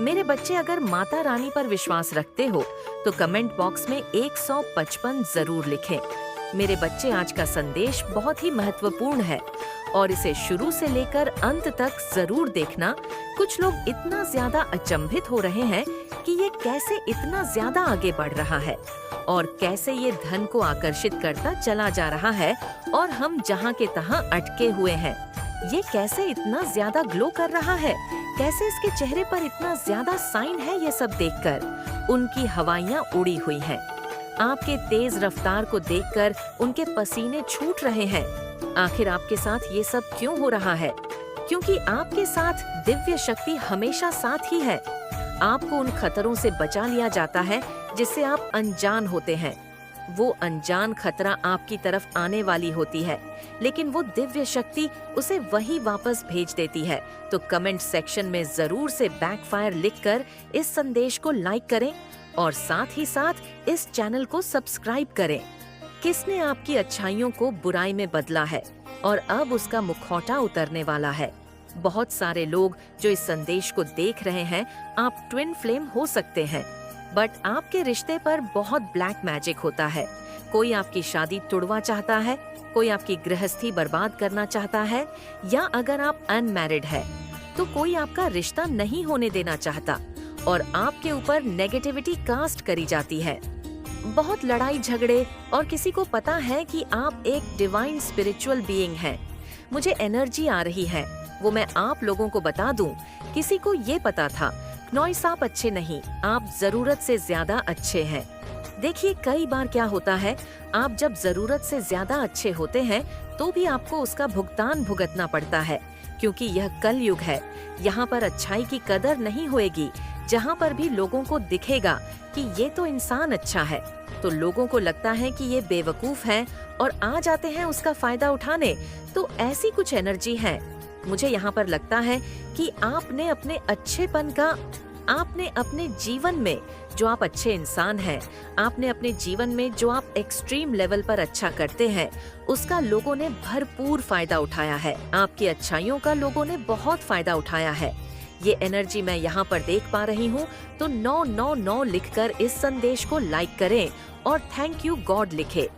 मेरे बच्चे अगर माता रानी पर विश्वास रखते हो तो कमेंट बॉक्स में 155 जरूर लिखें। मेरे बच्चे आज का संदेश बहुत ही महत्वपूर्ण है और इसे शुरू से लेकर अंत तक जरूर देखना। कुछ लोग इतना ज्यादा अचंभित हो रहे हैं कि ये कैसे इतना ज्यादा आगे बढ़ रहा है और कैसे ये धन को आकर्षित करता चला जा रहा है और हम जहाँ के तहाँ अटके हुए हैं। ये कैसे इतना ज्यादा ग्लो कर रहा है, कैसे इसके चेहरे पर इतना ज्यादा साइन है। ये सब देखकर उनकी हवाइयाँ उड़ी हुई हैं। आपके तेज रफ्तार को देखकर उनके पसीने छूट रहे हैं। आखिर आपके साथ ये सब क्यों हो रहा है? क्योंकि आपके साथ दिव्य शक्ति हमेशा साथ ही है। आपको उन खतरों से बचा लिया जाता है जिससे आप अनजान होते हैं। वो अनजान खतरा आपकी तरफ आने वाली होती है, लेकिन वो दिव्य शक्ति उसे वही वापस भेज देती है। तो कमेंट सेक्शन में जरूर से बैकफायर लिखकर इस संदेश को लाइक करें और साथ ही साथ इस चैनल को सब्सक्राइब करें। किसने आपकी अच्छाइयों को बुराई में बदला है और अब उसका मुखौटा उतरने वाला है? बहुत सारे लोग जो इस संदेश को देख रहे हैं, आप ट्विन फ्लेम हो सकते हैं, बट आपके रिश्ते पर बहुत ब्लैक मैजिक होता है। कोई आपकी शादी तोड़वा चाहता है, कोई आपकी गृहस्थी बर्बाद करना चाहता है, या अगर आप अनमैरिड है तो कोई आपका रिश्ता नहीं होने देना चाहता और आपके ऊपर नेगेटिविटी कास्ट करी जाती है। बहुत लड़ाई झगड़े और किसी को पता है कि आप एक डिवाइन स्पिरिचुअल बीइंग हैं। मुझे एनर्जी आ रही है, वो मैं आप लोगों को बता दूं। किसी को ये पता था नॉइस आप अच्छे नहीं, आप जरूरत से ज्यादा अच्छे हैं। देखिए कई बार क्या होता है, आप जब जरूरत से ज्यादा अच्छे होते हैं तो भी आपको उसका भुगतान भुगतना पड़ता है, क्योंकि यह कलयुग है। यहाँ पर अच्छाई की कदर नहीं होएगी। जहाँ पर भी लोगों को दिखेगा कि ये तो इंसान अच्छा है, तो लोगों को लगता है कि ये बेवकूफ है और आ जाते हैं उसका फायदा उठाने। तो ऐसी कुछ एनर्जी है। मुझे यहाँ पर लगता है कि आपने अपने अच्छेपन का, आपने अपने जीवन में जो आप अच्छे इंसान हैं, आपने अपने जीवन में जो आप एक्सट्रीम लेवल पर अच्छा करते हैं, उसका लोगों ने भरपूर फायदा उठाया है। आपकी अच्छाइयों का लोगों ने बहुत फायदा उठाया है। ये एनर्जी मैं यहाँ पर देख पा रही हूँ, तो 999 लिखकर इस संदेश को लाइक करें और थैंक यू गॉड लिखे।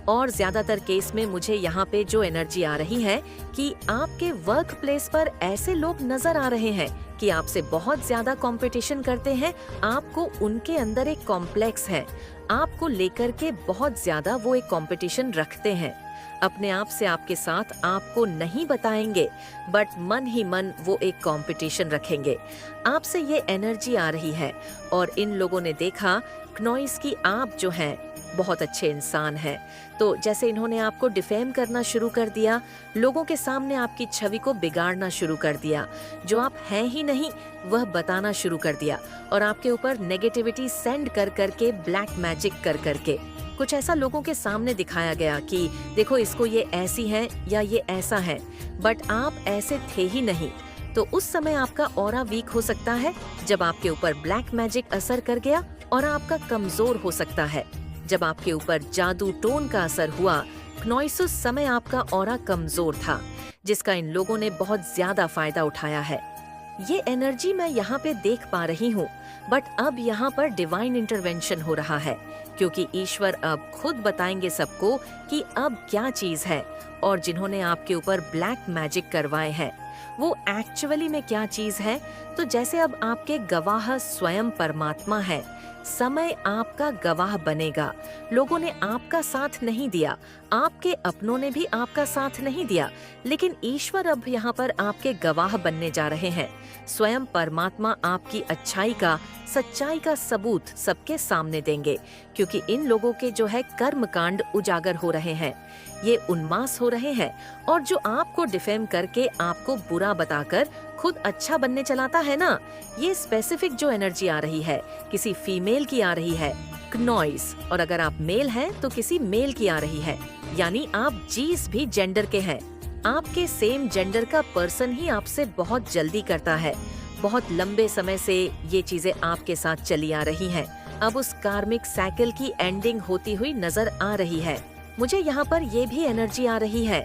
और ज्यादातर केस में मुझे यहाँ पे जो एनर्जी आ रही है कि आपके वर्क प्लेस पर ऐसे लोग नजर आ रहे हैं कि आपसे बहुत ज्यादा कंपटीशन करते हैं। आपको उनके अंदर एक कॉम्प्लेक्स है, आपको लेकर के बहुत ज्यादा वो एक कंपटीशन रखते हैं। अपने आप से आपके साथ आपको नहीं बताएंगे, बट मन ही मन वो एक कंपटीशन रखेंगे। आपसे ये एनर्जी आ रही है और इन लोगों ने देखा नॉइस की आप जो हैं बहुत अच्छे इंसान हैं, तो जैसे इन्होंने आपको डिफेम करना शुरू कर दिया, लोगों के सामने आपकी छवि को बिगाड़ना शुरू कर दिया, जो आप हैं ही नहीं वह बताना शुरू कर दिया और आपके ऊपर नेगेटिविटी सेंड कर करके, ब्लैक मैजिक कर करके कुछ ऐसा लोगों के सामने दिखाया गया कि देखो इसको ये ऐसी है या ये ऐसा है, बट आप ऐसे थे ही नहीं। तो उस समय आपका ऑरा वीक हो सकता है जब आपके ऊपर ब्लैक मैजिक असर कर गया, और आपका कमजोर हो सकता है जब आपके ऊपर जादू टोन का असर हुआ। नॉइस उस समय आपका ऑरा कमजोर था, जिसका इन लोगों ने बहुत ज्यादा फायदा उठाया है। ये एनर्जी मैं यहाँ पे देख पा रही हूँ, बट अब यहाँ पर डिवाइन इंटरवेंशन हो रहा है, क्योंकि ईश्वर अब खुद बताएंगे सबको कि अब क्या चीज है, और जिन्होंने आपके ऊपर ब्लैक मैजिक करवाए हैं वो एक्चुअली में क्या चीज है। तो जैसे अब आपके गवाह स्वयं परमात्मा है, समय आपका गवाह बनेगा। लोगों ने आपका साथ नहीं दिया, आपके अपनों ने भी आपका साथ नहीं दिया, लेकिन ईश्वर अब यहाँ पर आपके गवाह बनने जा रहे हैं। स्वयं परमात्मा आपकी अच्छाई का, सच्चाई का सबूत सबके सामने देंगे, क्योंकि इन लोगों के जो है कर्म कांड उजागर हो रहे हैं, ये उन्मास हो रहे हैं। और जो आपको डिफेम करके, आपको बुरा बताकर खुद अच्छा बनने चलाता है ना, ये स्पेसिफिक जो एनर्जी आ रही है किसी फीमेल की आ रही है, नॉइस। और अगर आप मेल हैं तो किसी मेल की आ रही है, यानी आप जिस भी जेंडर के हैं, आपके सेम जेंडर का पर्सन ही आपसे बहुत जल्दी करता है। बहुत लंबे समय से ये चीजें आपके साथ चली आ रही हैं। अब उस कार्मिक साइकिल की एंडिंग होती हुई नजर आ रही है। मुझे यहाँ पर ये भी एनर्जी आ रही है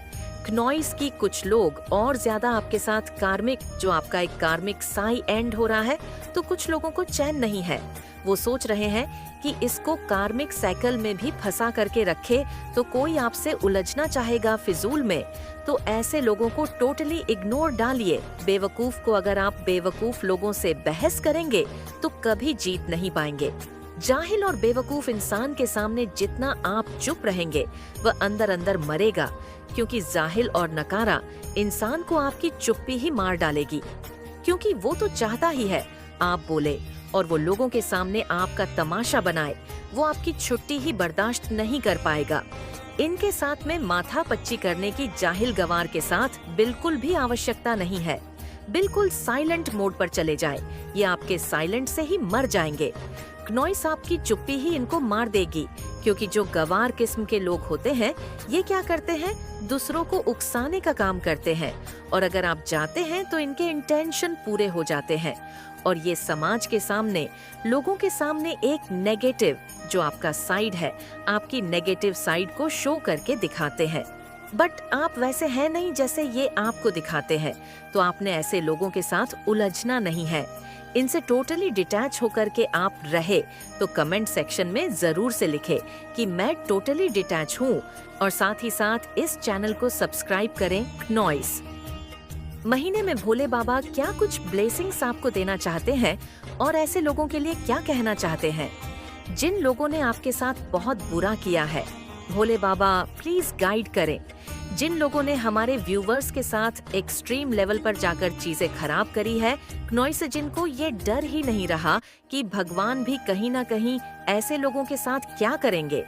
क्नॉइस की कुछ लोग और ज्यादा आपके साथ कार्मिक, जो आपका एक कार्मिक साई एंड हो रहा है, तो कुछ लोगों को चैन नहीं है। वो सोच रहे हैं कि इसको कार्मिक साइकिल में भी फंसा करके रखे तो कोई आपसे उलझना चाहेगा फिजूल में। तो ऐसे लोगों को टोटली इग्नोर डालिए। बेवकूफ को अगर आप बेवकूफ लोगों से बहस करेंगे तो कभी जीत नहीं पाएंगे। जाहिल और बेवकूफ इंसान के सामने जितना आप चुप रहेंगे वह अंदर अंदर मरेगा, क्योंकि जाहिल और नकारा इंसान को आपकी चुप्पी ही मार डालेगी। क्योंकि वो तो चाहता ही है आप बोले और वो लोगों के सामने आपका तमाशा बनाए। वो आपकी छुट्टी ही बर्दाश्त नहीं कर पाएगा। इनके साथ में माथा पच्ची करने की जाहिल गवार के साथ बिल्कुल भी आवश्यकता नहीं है। बिल्कुल साइलेंट मोड पर चले जाएं। ये आपके साइलेंट से ही मर जाएंगे। क्नॉइस आपकी चुप्पी ही इनको मार देगी, क्योंकि जो गवार किस्म के लोग होते हैं ये क्या करते हैं, दूसरों को उकसाने का काम करते हैं। और अगर आप जाते हैं तो इनके इंटेंशन पूरे हो जाते हैं और ये समाज के सामने, लोगों के सामने एक नेगेटिव, जो आपका साइड है, आपकी नेगेटिव साइड को शो करके दिखाते हैं। बट आप वैसे हैं नहीं जैसे ये आपको दिखाते हैं, तो आपने ऐसे लोगों के साथ उलझना नहीं है। इनसे टोटली डिटैच होकर के आप रहे तो कमेंट सेक्शन में जरूर से लिखे कि मैं टोटली डिटैच हूँ, और साथ ही साथ इस चैनल को सब्सक्राइब करें। क्नॉइस महीने में भोले बाबा क्या कुछ ब्लेसिंग्स आपको देना चाहते हैं, और ऐसे लोगों के लिए क्या कहना चाहते हैं जिन लोगों ने आपके साथ बहुत बुरा किया है। भोले बाबा प्लीज गाइड करें। जिन लोगों ने हमारे व्यूवर्स के साथ एक्सट्रीम लेवल पर जाकर चीजें खराब करी है, क्नॉइस से जिनको ये डर ही नहीं रहा कि भगवान भी कहीं ना कहीं ऐसे लोगों के साथ क्या करेंगे,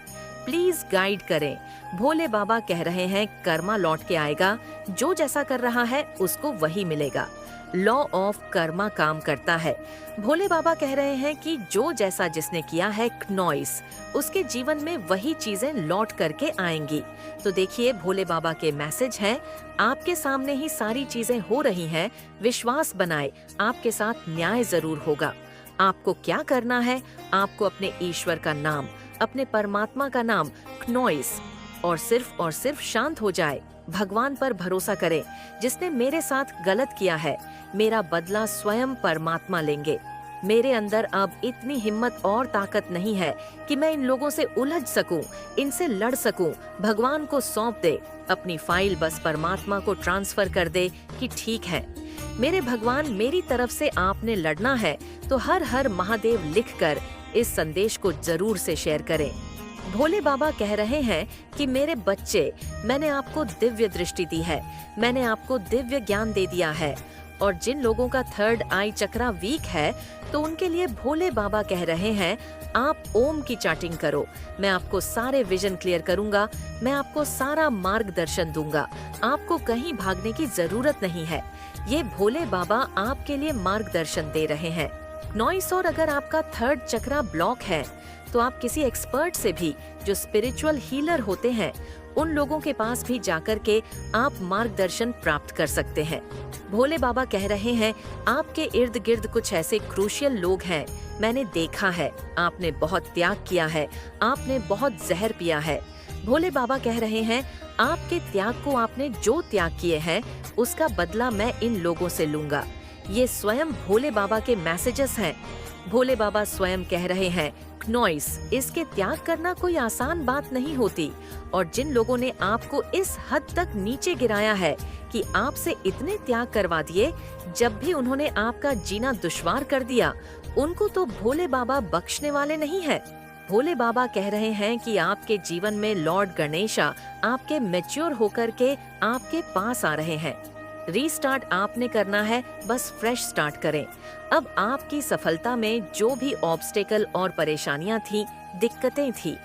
प्लीज गाइड करें। भोले बाबा कह रहे हैं कर्मा लौट के आएगा, जो जैसा कर रहा है उसको वही मिलेगा। लॉ ऑफ कर्मा काम करता है। भोले बाबा कह रहे हैं कि जो जैसा जिसने किया है क्नॉइस, उसके जीवन में वही चीजें लौट करके आएंगी। तो देखिए भोले बाबा के मैसेज हैं, आपके सामने ही सारी चीजें हो रही हैं, विश्वास बनाए, आपके साथ न्याय जरूर होगा। आपको क्या करना है, आपको अपने ईश्वर का नाम, अपने परमात्मा का नाम क्नॉइस, और सिर्फ शांत हो जाए। भगवान पर भरोसा करें। जिसने मेरे साथ गलत किया है, मेरा बदला स्वयं परमात्मा लेंगे। मेरे अंदर अब इतनी हिम्मत और ताकत नहीं है कि मैं इन लोगों से उलझ सकूं, इनसे लड़ सकूं। भगवान को सौंप दे, अपनी फाइल बस परमात्मा को ट्रांसफर कर दे कि ठीक है मेरे भगवान, मेरी तरफ से आपने लड़ना है तो हर हर महादेव लिखकर इस संदेश को जरूर से शेयर करें। भोले बाबा कह रहे हैं कि मेरे बच्चे, मैंने आपको दिव्य दृष्टि दी है, मैंने आपको दिव्य ज्ञान दे दिया है। और जिन लोगों का थर्ड आई चक्रा वीक है, तो उनके लिए भोले बाबा कह रहे हैं आप ओम की चाटिंग करो, मैं आपको सारे विजन क्लियर करूंगा, मैं आपको सारा मार्गदर्शन दूंगा, आपको कहीं भागने की जरूरत नहीं है। ये भोले बाबा आपके लिए मार्गदर्शन दे रहे हैं। नॉइस, और अगर आपका थर्ड चक्रा ब्लॉक है तो आप किसी एक्सपर्ट से भी, जो स्पिरिचुअल हीलर होते हैं, उन लोगों के पास भी जाकर के आप मार्गदर्शन प्राप्त कर सकते हैं। भोले बाबा कह रहे हैं आपके इर्द गिर्द कुछ ऐसे क्रूशियल लोग हैं, मैंने देखा है, आपने बहुत त्याग किया है, आपने बहुत जहर पिया है। भोले बाबा कह रहे हैं आपके त्याग को, आपने जो त्याग किए हैं उसका बदला मैं इन लोगों से लूंगा। ये स्वयं भोले बाबा के मैसेजेस हैं। भोले बाबा स्वयं कह रहे हैं क्नॉइस, इसके त्याग करना कोई आसान बात नहीं होती, और जिन लोगों ने आपको इस हद तक नीचे गिराया है कि आपसे इतने त्याग करवा दिए, जब भी उन्होंने आपका जीना दुश्वार कर दिया, उनको तो भोले बाबा बख्शने वाले नहीं है। भोले बाबा कह रहे हैं कि आपके जीवन में लॉर्ड गणेशा आपके मैच्योर होकर के आपके पास आ रहे हैं। रीस्टार्ट आपने करना है, बस फ्रेश स्टार्ट करें। अब आपकी सफलता में जो भी ऑब्स्टेकल और परेशानियां थी, दिक्कतें थी,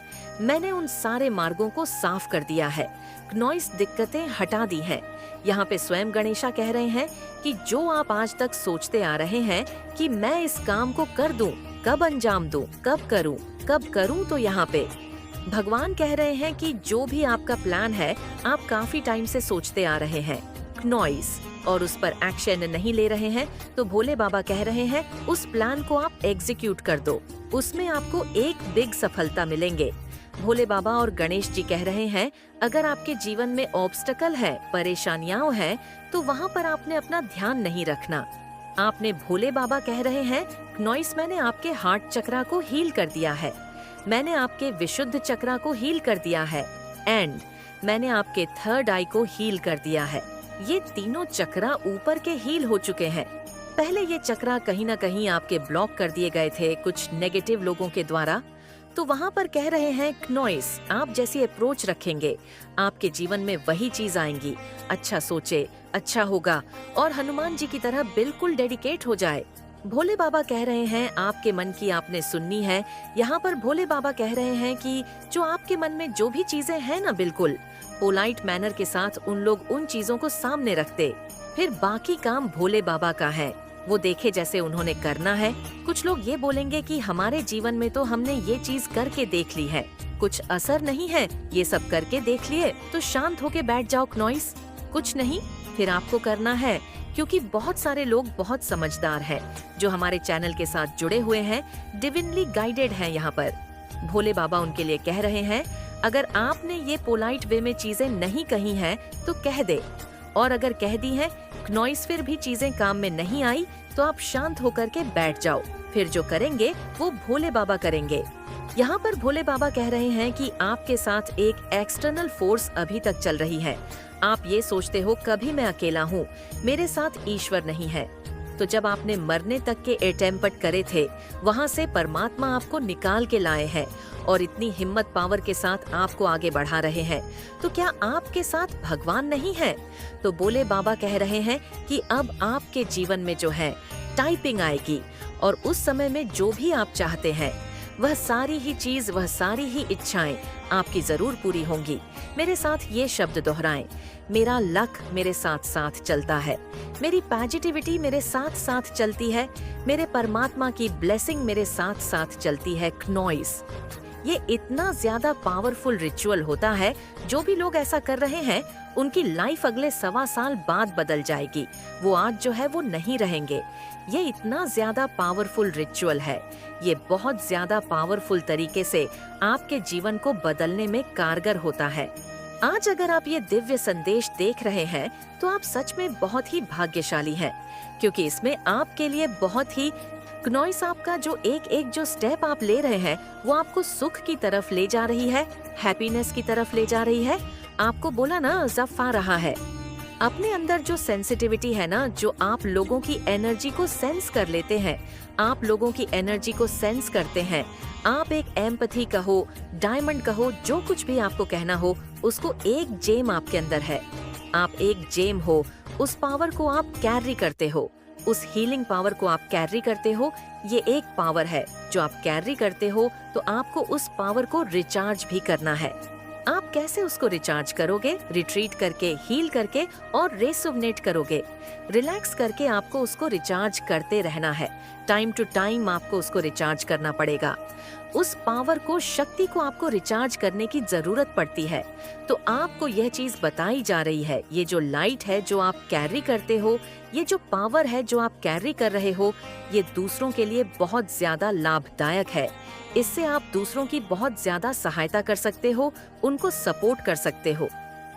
मैंने उन सारे मार्गों को साफ कर दिया है। क्नॉइस दिक्कतें हटा दी हैं। यहाँ पे स्वयं गणेशा कह रहे हैं कि जो आप आज तक सोचते आ रहे हैं कि मैं इस काम को कर दूं, कब अंजाम दूं, कब करूं, तो यहाँ पे भगवान कह रहे हैं कि जो भी आपका प्लान है, आप काफी टाइम से सोचते आ रहे हैं क्नॉइस, और उस पर एक्शन नहीं ले रहे हैं, तो भोले बाबा कह रहे हैं उस प्लान को आप एग्जीक्यूट कर दो, उसमें आपको एक बिग सफलता मिलेंगे। भोले बाबा और गणेश जी कह रहे हैं, अगर आपके जीवन में ऑब्स्टकल है, परेशानियां हैं, तो वहाँ पर आपने अपना ध्यान नहीं रखना। आपने भोले बाबा कह रहे हैं, नॉइस मैंने आपके हार्ट चक्रा को हील कर दिया है, मैंने आपके विशुद्ध चक्रा को हील कर दिया है, एंड मैंने आपके थर्ड आई को हील कर दिया है। ये तीनों चक्रा ऊपर के हील हो चुके हैं। पहले ये चक्रा कहीं ना कहीं आपके ब्लॉक कर दिए गए थे कुछ नेगेटिव लोगों के द्वारा। तो वहाँ पर कह रहे हैं, नॉइस आप जैसी अप्रोच रखेंगे, आपके जीवन में वही चीज आएंगी। अच्छा सोचे, अच्छा होगा, और हनुमान जी की तरह बिल्कुल डेडिकेट हो जाए। भोले बाबा कह रहे हैं, आपके मन की आपने सुननी है। यहाँ पर भोले बाबा कह रहे हैं कि जो आपके मन में जो भी चीजें हैं ना, बिल्कुल पोलाइट मैनर के साथ उन लोग उन चीजों को सामने रखते, फिर बाकी काम भोले बाबा का है, वो देखे जैसे उन्होंने करना है। कुछ लोग ये बोलेंगे कि हमारे जीवन में तो हमने ये चीज करके देख ली है, कुछ असर नहीं है, ये सब करके देख लिए, तो शांत होके बैठ जाओ नॉइस, कुछ नहीं फिर आपको करना है। क्योंकि बहुत सारे लोग बहुत समझदार हैं जो हमारे चैनल के साथ जुड़े हुए हैं, डिविनली गाइडेड हैं। यहाँ पर भोले बाबा उनके लिए कह रहे हैं, अगर आपने ये पोलाइट वे में चीजें नहीं कही हैं तो कह दे, और अगर कह दी हैं नॉइस फिर भी चीजें काम में नहीं आई, तो आप शांत होकर के बैठ जाओ, फिर जो करेंगे वो भोले बाबा करेंगे। यहाँ पर भोले बाबा कह रहे हैं कि आपके साथ एक एक्सटर्नल फोर्स अभी तक चल रही है। आप ये सोचते हो कभी मैं अकेला हूँ, मेरे साथ ईश्वर नहीं है। तो जब आपने मरने तक के अटेम्प्ट करे थे, वहाँ से परमात्मा आपको निकाल के लाए हैं और इतनी हिम्मत पावर के साथ आपको आगे बढ़ा रहे हैं। तो क्या आपके साथ भगवान नहीं है? तो भोले बाबा कह रहे हैं कि अब आपके जीवन में जो है टाइपिंग आएगी, और उस समय में जो भी आप चाहते हैं वह सारी ही चीज, वह सारी ही इच्छाएं आपकी जरूर पूरी होंगी। मेरे साथ ये शब्द दोहराएं, मेरा लक मेरे साथ साथ चलता है, मेरी पॉजिटिविटी मेरे साथ साथ चलती है, मेरे परमात्मा की ब्लेसिंग मेरे साथ साथ चलती है। नॉइस ये इतना ज्यादा पावरफुल रिचुअल होता है, जो भी लोग ऐसा कर रहे हैं उनकी लाइफ अगले 1.25 साल बाद बदल जाएगी। वो आज जो है वो नहीं रहेंगे। ये इतना ज्यादा पावरफुल रिचुअल है, ये बहुत ज्यादा पावरफुल तरीके से आपके जीवन को बदलने में कारगर होता है। आज अगर आप ये दिव्य संदेश देख रहे हैं तो आप सच में बहुत ही भाग्यशाली हैं, क्योंकि इसमें आपके लिए बहुत ही नॉइस आपका जो एक जो स्टेप आप ले रहे हैं वो आपको सुख की तरफ ले जा रही है, हैप्पीनेस की तरफ ले जा रही है। आपको बोला ना, जफ आ रहा है। अपने अंदर जो सेंसिटिविटी है ना, जो आप लोगों की एनर्जी को सेंस कर लेते हैं, आप लोगों की एनर्जी को सेंस करते हैं। आप एक एम्पैथी कहो, डायमंड कहो, जो कुछ भी आपको कहना हो, उसको एक जेम आपके अंदर है। आप एक जेम हो, उस पावर को आप कैरी करते हो, उस हीलिंग पावर को आप कैरी करते हो। ये एक पावर है जो आप कैरी करते हो, तो आपको उस पावर को रिचार्ज भी करना है। आप कैसे उसको रिचार्ज करोगे? रिट्रीट करके, हील करके और रेसोनेट करोगे। रिलैक्स करके आपको उसको रिचार्ज करते रहना है। टाइम टू टाइम आपको उसको रिचार्ज करना पड़ेगा। उस पावर को, शक्ति को आपको रिचार्ज करने की जरूरत पड़ती है। तो आपको यह चीज बताई जा रही है, ये जो लाइट है जो आप कैरी करते हो, ये जो पावर है जो आप कैरी कर रहे हो, ये दूसरों के लिए बहुत ज्यादा लाभदायक है। इससे आप दूसरों की बहुत ज्यादा सहायता कर सकते हो, उनको सपोर्ट कर सकते हो।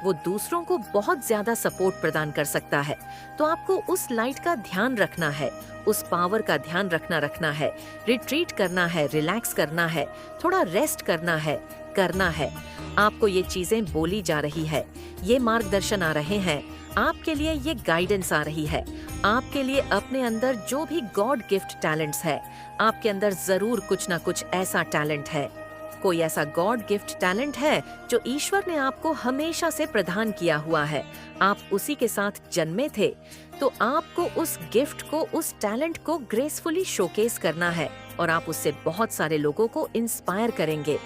वो दूसरों को बहुत ज्यादा सपोर्ट प्रदान कर सकता है। तो आपको उस लाइट का ध्यान रखना है, उस पावर का ध्यान रखना है, रिट्रीट करना है, रिलैक्स करना है, थोड़ा रेस्ट करना है। आपको ये चीजें बोली जा रही है, ये मार्गदर्शन आ रहे हैं, आपके लिए ये गाइडेंस आ रही है। आपके लिए अपने अंदर जो भी गॉड गिफ्ट टैलेंट्स है, आपके अंदर जरूर कुछ ना कुछ ऐसा टैलेंट है। कोई ऐसा गॉड गिफ्ट टैलेंट है जो ईश्वर ने आपको हमेशा से प्रदान किया हुआ है। आप उसी के साथ जन्मे थे, तो आपको उस गिफ्ट को, उस टैलेंट को ग्रेसफुली शोकेस करना है, और आप उससे बहुत सारे लोगों को इंस्पायर करेंगे।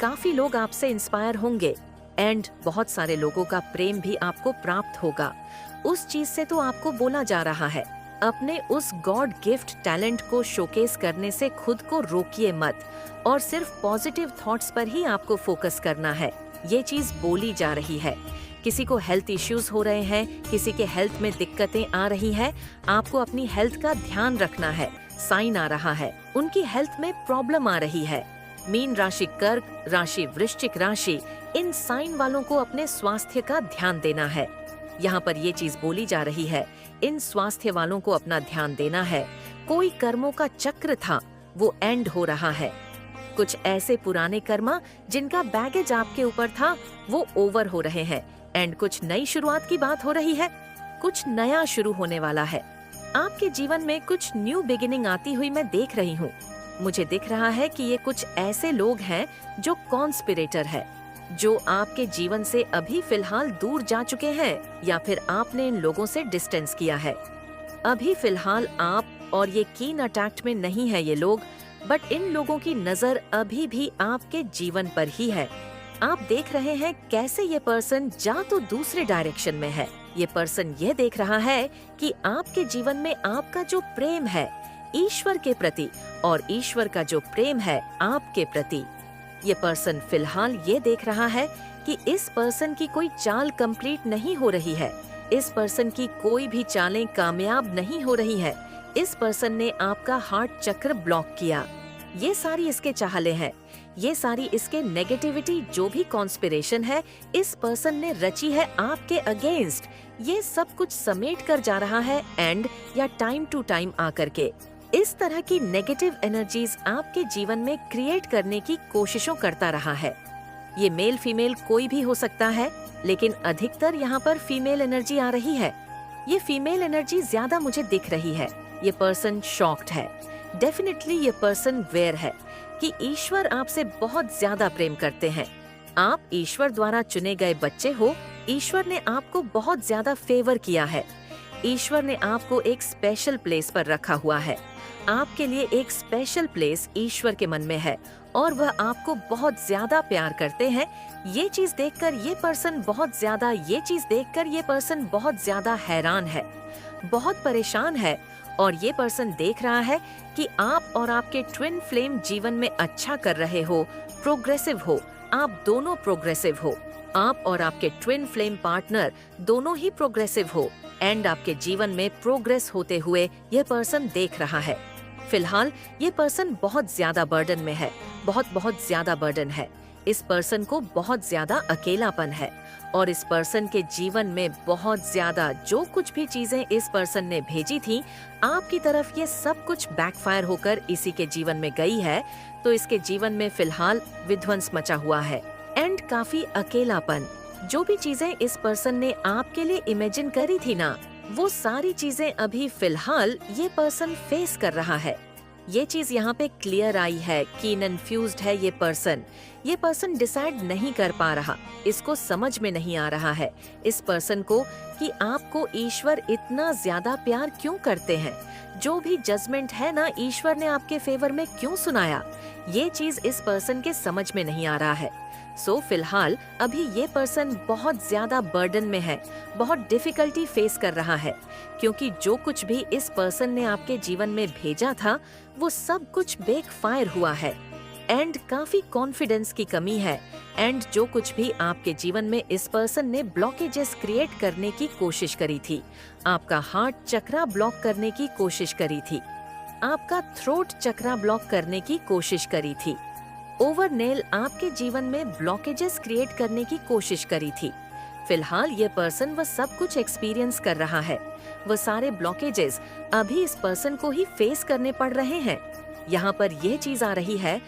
काफी लोग आपसे इंस्पायर होंगे, एंड बहुत सारे लोगों का प्रेम भी आपको प्राप्त होगा। उस चीज से तो आपको बोला जा रहा है, अपने उस गॉड गिफ्ट टैलेंट को शोकेस करने से खुद को रोकिए मत, और सिर्फ पॉजिटिव थॉट्स पर ही आपको फोकस करना है। ये चीज बोली जा रही है। किसी को हेल्थ इश्यूज हो रहे हैं, किसी के हेल्थ में दिक्कतें आ रही है, आपको अपनी हेल्थ का ध्यान रखना है। साइन आ रहा है, उनकी हेल्थ में प्रॉब्लम आ रही है। मीन राशि कर्क राशि, वृश्चिक राशि, इन साइन वालों को अपने स्वास्थ्य का ध्यान देना है। यहाँ पर ये चीज बोली जा रही है, इन स्वास्थ्य वालों को अपना ध्यान देना है। कोई कर्मों का चक्र था, वो एंड हो रहा है। कुछ ऐसे पुराने कर्म जिनका बैगेज आपके ऊपर था, वो ओवर हो रहे हैं एंड कुछ नई शुरुआत की बात हो रही है। कुछ नया शुरू होने वाला है। आपके जीवन में कुछ न्यू बिगिनिंग आती हुई मैं देख रही हूँ। मुझे दिख रहा है कि ये कुछ ऐसे लोग हैं जो कॉन्स्पिरेटर है, जो आपके जीवन से अभी फिलहाल दूर जा चुके हैं या फिर आपने इन लोगों से डिस्टेंस किया है। अभी फिलहाल आप और ये कीन अटैक्ट में नहीं है ये लोग, बट इन लोगों की नजर अभी भी आपके जीवन पर ही है। आप देख रहे हैं कैसे ये पर्सन जा तो दूसरे डायरेक्शन में है। ये पर्सन ये देख रहा है कि आपके जीवन में आपका जो प्रेम है ईश्वर के प्रति और ईश्वर का जो प्रेम है आपके प्रति, ये पर्सन फिलहाल ये देख रहा है कि इस पर्सन की कोई चाल कंप्लीट नहीं हो रही है। इस पर्सन की कोई भी चालें कामयाब नहीं हो रही है। इस पर्सन ने आपका हार्ट चक्र ब्लॉक किया। ये सारी इसके चाहले हैं, ये सारी इसके नेगेटिविटी जो भी कॉन्स्पिरेशन है इस पर्सन ने रची है आपके अगेंस्ट, ये सब कुछ समेट कर जा रहा है एंड या टाइम टू टाइम आकर के इस तरह की नेगेटिव एनर्जीज आपके जीवन में क्रिएट करने की कोशिशों करता रहा है। ये मेल फीमेल कोई भी हो सकता है, लेकिन अधिकतर यहाँ पर फीमेल एनर्जी आ रही है। ये फीमेल एनर्जी ज्यादा मुझे दिख रही है। ये पर्सन शॉक्ड है। डेफिनेटली ये पर्सन वेयर है कि ईश्वर आपसे बहुत ज्यादा प्रेम करते हैं। आप ईश्वर द्वारा चुने गए बच्चे हो। ईश्वर ने आपको बहुत ज्यादा फेवर किया है। ईश्वर ने आपको एक स्पेशल प्लेस पर रखा हुआ है। आपके लिए एक स्पेशल प्लेस ईश्वर के मन में है और वह आपको बहुत ज्यादा प्यार करते हैं। ये चीज देखकर ये पर्सन बहुत ज्यादा हैरान है, बहुत परेशान है और ये पर्सन देख रहा है कि आप और आपके ट्विन फ्लेम जीवन में अच्छा कर रहे हो, प्रोग्रेसिव हो। आप दोनों प्रोग्रेसिव हो। आप और आपके ट्विन फ्लेम पार्टनर दोनों ही प्रोग्रेसिव हो एंड आपके जीवन में प्रोग्रेस होते हुए यह पर्सन देख रहा है। फिलहाल ये पर्सन बहुत ज्यादा बर्डन में है, बहुत ज्यादा बर्डन है। इस पर्सन को बहुत ज्यादा अकेलापन है और इस पर्सन के जीवन में बहुत ज्यादा जो कुछ भी चीजें इस पर्सन ने भेजी थी आपकी तरफ, ये सब कुछ बैकफायर होकर इसी के जीवन में गई है। तो इसके जीवन में फिलहाल विध्वंस मचा हुआ है एंड काफी अकेलापन। जो भी चीजें इस पर्सन ने आपके लिए इमेजिन करी थी ना, वो सारी चीजें अभी फिलहाल ये पर्सन फेस कर रहा है। ये चीज यहाँ पे क्लियर आई है कि कन्फ्यूज्ड है ये पर्सन डिसाइड नहीं कर पा रहा। इसको समझ में नहीं आ रहा है इस पर्सन को कि आपको ईश्वर इतना ज्यादा प्यार क्यों करते हैं। जो भी जजमेंट है ना ईश्वर ने आपके फेवर में क्यों सुनाया, ये चीज इस पर्सन के समझ में नहीं आ रहा है। सो फिलहाल अभी ये पर्सन बहुत ज्यादा बर्डन में है, बहुत डिफिकल्टी फेस कर रहा है, क्योंकि जो कुछ भी इस पर्सन ने आपके जीवन में भेजा था वो सब कुछ बैकफायर हुआ है एंड काफी कॉन्फिडेंस की कमी है एंड जो कुछ भी आपके जीवन में इस पर्सन ने ब्लॉकेजेस क्रिएट करने की कोशिश करी थी, आपका हार्ट चक्रा ब्लॉक करने की कोशिश करी थी, आपका थ्रोट चक्रा ब्लॉक करने की कोशिश करी थी, ओवरनेल आपके जीवन में ब्लॉकेजेस क्रिएट करने की कोशिश करी थी। फिलहाल ये पर्सन वह सब कुछ एक्सपीरियंस कर रहा है। वह सारे ब्लॉकेजेस अभी इस पर्सन को ही फेस करने पड़ रहे हैं। यहाँ पर यह चीज आ रही है